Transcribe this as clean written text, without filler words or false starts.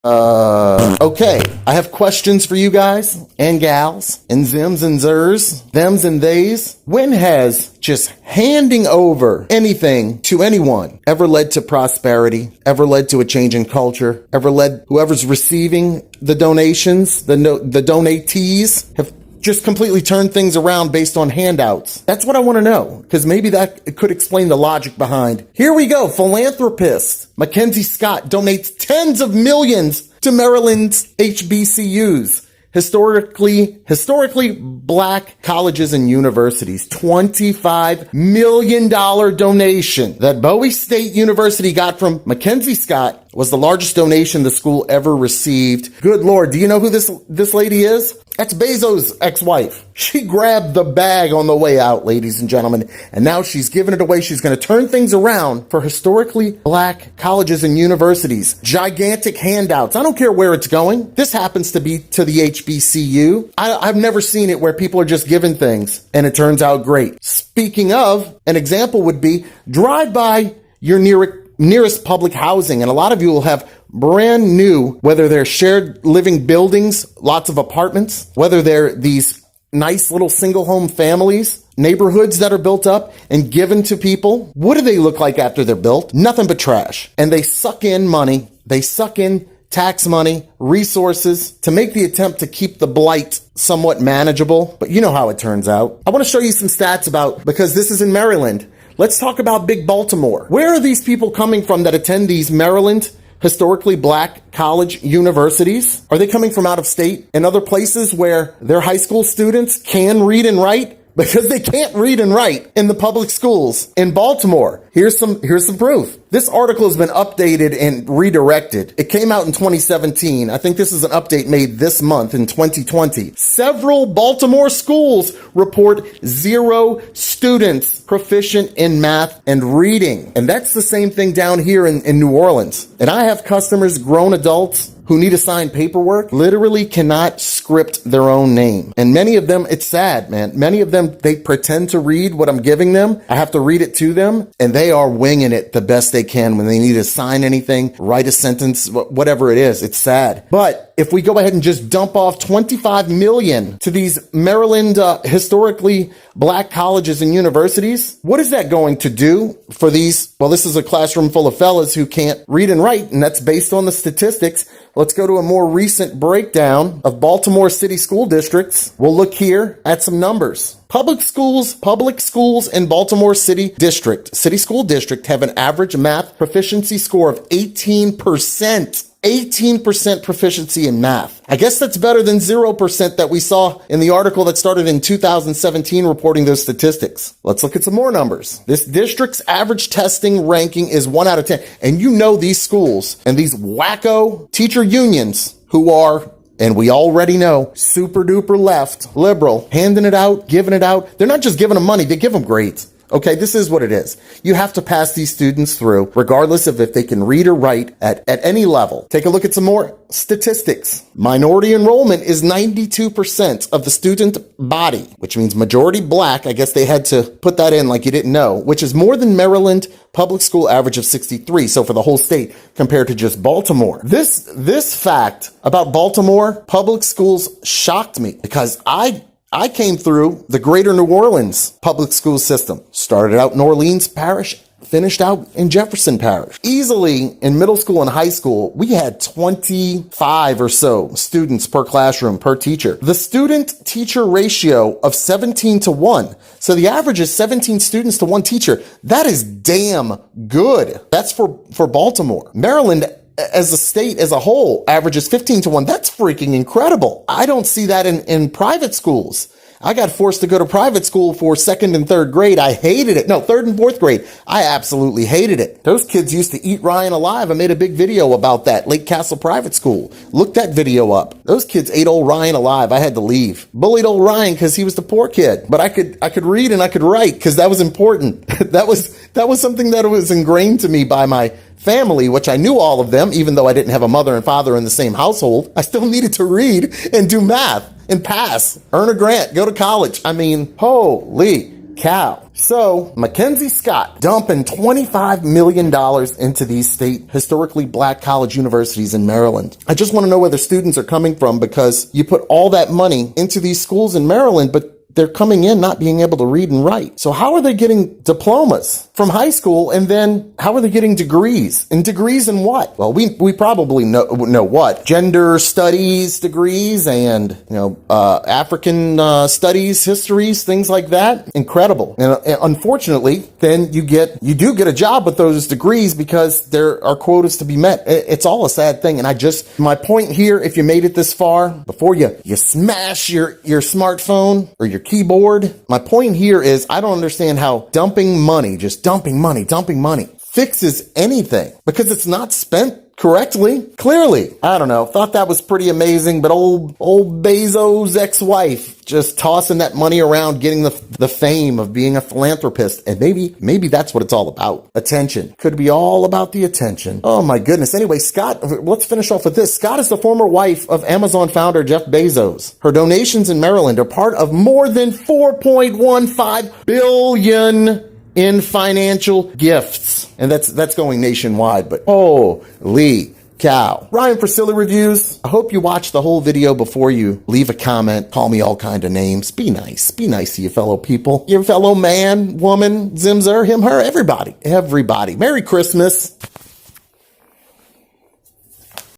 Okay, I have questions for you guys and gals and zims and zers, thems and theys. When has just handing over anything to anyone ever led to prosperity, ever led to a change in culture, ever led whoever's receiving the donations, the donatees have just completely turned things around based on handouts? That's what I want to know, because maybe that could explain the logic behind. Here we go. Philanthropist Mackenzie Scott donates tens of millions to Maryland's HBCUs. Historically black colleges and universities. $25 million donation that Bowie State University got from Mackenzie Scott was the largest donation the school ever received. Good Lord, do you know who this lady is? That's Bezos' ex-wife. She grabbed the bag on the way out, ladies and gentlemen, and now she's giving it away. She's going to turn things around for historically black colleges and universities. Gigantic handouts. I don't care where it's going. This happens to be to the HBCU. I've never seen it where people are just given things and it turns out great. Speaking of, an example would be drive by your nearest public housing, and a lot of you will have brand new, whether they're shared living buildings, lots of apartments, whether they're these nice little single home families, neighborhoods that are built up and given to people. What do they look like after they're built? Nothing but trash. And they suck in money. They suck in tax money, resources to make the attempt to keep the blight somewhat manageable. But you know how it turns out. I want to show you some stats because this is in Maryland. Let's talk about Big Baltimore. Where are these people coming from that attend these Maryland historically black college universities? Are they coming from out of state and other places where their high school students can read and write? Because they can't read and write in the public schools in Baltimore. Here's some proof. This article has been updated and redirected. It came out in 2017. I think this is an update made this month in 2020. Several Baltimore schools report 0 students proficient in math and reading. And that's the same thing down here in New Orleans. And I have customers, grown adults, who need to sign paperwork, literally cannot script their own name. And many of them, it's sad, man. Many of them, they pretend to read what I'm giving them. I have to read it to them, and they are winging it the best they can when they need to sign anything, write a sentence, whatever it is. It's sad. But if we go ahead and just dump off $25 million to these Maryland historically black colleges and universities, what is that going to do for these? Well, this is a classroom full of fellas who can't read and write, and that's based on the statistics. Let's go to a more recent breakdown of Baltimore City school districts. We'll look here at some numbers. Public schools in Baltimore City School District have an average math proficiency score of 18%. 18% proficiency in math. I guess that's better than 0% that we saw in the article that started in 2017 reporting those statistics. Let's look at some more numbers. This district's average testing ranking is 1 out of 10. And you know these schools and these wacko teacher unions who are, and we already know, super duper left, liberal, handing it out, giving it out. They're not just giving them money, they give them grades. Okay, this is what it is. You have to pass these students through, regardless of if they can read or write at any level. Take a look at some more statistics. Minority enrollment is 92% of the student body, which means majority black. I guess they had to put that in like you didn't know, which is more than Maryland public school average of 63. So for the whole state compared to just Baltimore. This fact about Baltimore public schools shocked me because I came through the greater New Orleans public school system. Started out in Orleans Parish, finished out in Jefferson Parish. Easily in middle school and high school, we had 25 or so students per classroom, per teacher. The student-teacher ratio of 17-1. So the average is 17 students to 1 teacher. That is damn good. That's for Baltimore. Maryland, as a state as a whole, averages 15-1. That's freaking incredible. I don't see that in private schools. I got forced to go to private school for 2nd and 3rd grade. I hated it. No, 3rd and 4th grade. I absolutely hated it. Those kids used to eat Ryan alive. I made a big video about that. Lake Castle Private School. Look that video up. Those kids ate old Ryan alive. I had to leave. Bullied old Ryan because he was the poor kid. But I could read and I could write because that was important. that was something that was ingrained to me by my family, which I knew all of them, even though I didn't have a mother and father in the same household. I still needed to read and do math and pass, earn a grant, go to college. I mean, holy cow. So, Mackenzie Scott dumping $25 million into these state historically black college universities in Maryland. I just want to know where the students are coming from, because you put all that money into these schools in Maryland, but they're coming in not being able to read and write. So how are they getting diplomas from high school? And then how are they getting degrees? And degrees in what? Well, we probably know what. Gender studies degrees and, African studies, histories, things like that. Incredible. And unfortunately, then you do get a job with those degrees because there are quotas to be met. It's all a sad thing. And my point here, if you made it this far, before you smash your smartphone or your keyboard, my point here is I don't understand how dumping money fixes anything, because it's not spent correctly. Clearly. I don't know. Thought that was pretty amazing, but old Bezos' ex-wife just tossing that money around, getting the fame of being a philanthropist. And maybe that's what it's all about. Attention. Could be all about the attention. Oh my goodness. Anyway, Scott, let's finish off with this. Scott is the former wife of Amazon founder Jeff Bezos. Her donations in Maryland are part of more than $4.15 billion in financial gifts. And that's going nationwide, but holy cow. Ryan for Silly Reviews. I hope you watch the whole video before you leave a comment. Call me all kind of names. Be nice. Be nice to your fellow people. Your fellow man, woman, Zimzer, him, her, everybody. Merry Christmas.